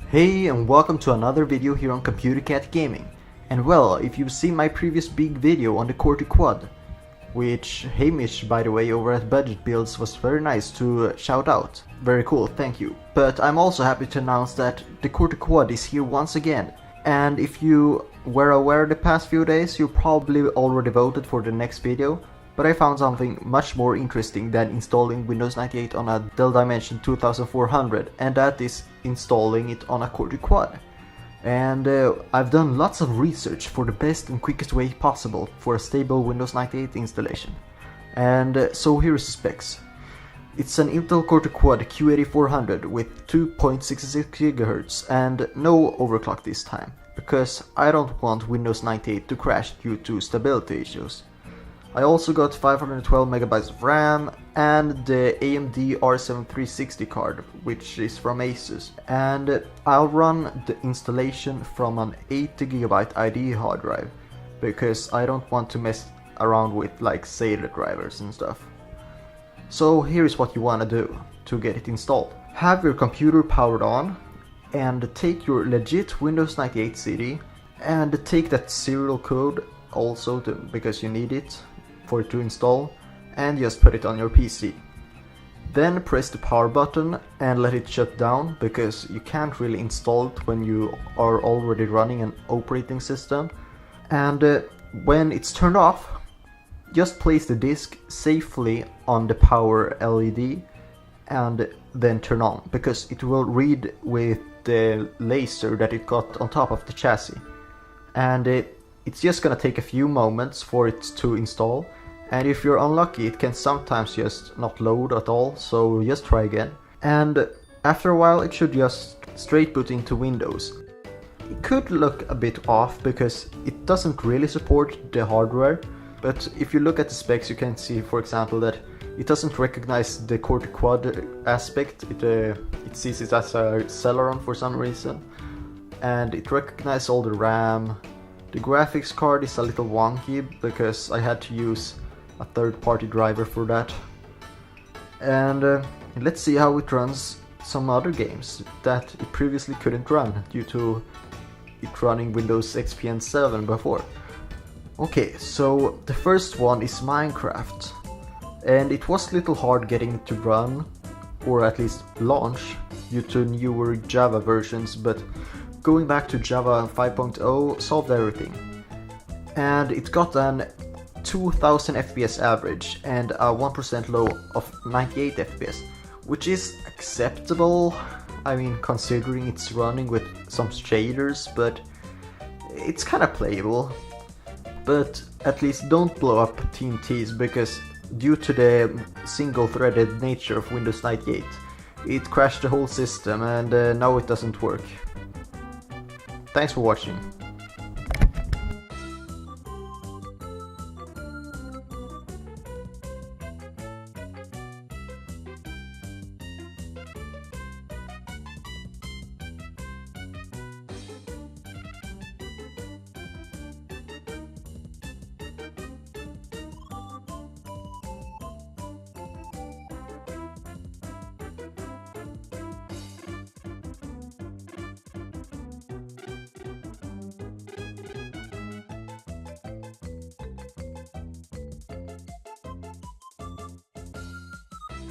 Hey and welcome to another video here on ComputerCatGaming. And well, if you've seen my previous big video on the Quad, which Hamish, by the way, over at Budget Builds was very nice to shout out. Very cool, thank you. But I'm also happy to announce that the Quad is here once again. And if you were aware the past few days, you probably already voted for the next video. But I found something much more interesting than installing Windows 98 on a Dell Dimension 2400, and that is installing it on a Quad. And I've done lots of research for the best and quickest way possible for a stable Windows 98 installation. And so here's the specs. It's an Intel Quad Q8400 with 2.66 GHz and no overclock this time, because I don't want Windows 98 to crash due to stability issues. I also got 512 MB of RAM and the AMD R7 card, which is from Asus. And I'll run the installation from an 80 GB IDE hard drive, because I don't want to mess around with like SATA drivers and stuff. So here's what you want to do to get it installed. Have your computer powered on and take your legit Windows 98 CD and take that serial code also because you need it for it to install, and just put it on your PC. Then press the power button and let it shut down, because you can't really install it when you are already running an operating system. And when it's turned off, just place the disk safely on the power LED and then turn on, because it will read with the laser that it got on top of the chassis. And it's just gonna take a few moments for it to install, and if you're unlucky it can sometimes just not load at all, so just try again. And after a while it should just straight boot into Windows. It could look a bit off because it doesn't really support the hardware, but if you look at the specs you can see, for example, that it doesn't recognize the Quad aspect. It sees it as a Celeron for some reason, and it recognizes all the RAM. The graphics card is a little wonky because I had to use a third-party driver for that. And let's see how it runs some other games that it previously couldn't run due to it running Windows XP and 7 before. Okay, so the first one is Minecraft, and it was a little hard getting it to run, or at least launch, due to newer Java versions, but going back to Java 5.0 solved everything. And it got an 2000 FPS average and a 1% low of 98 FPS, which is acceptable, I mean, considering it's running with some shaders, but it's kinda playable. But at least don't blow up TNTs, because due to the single-threaded nature of Windows 98, it crashed the whole system, and now it doesn't work. Thanks for watching.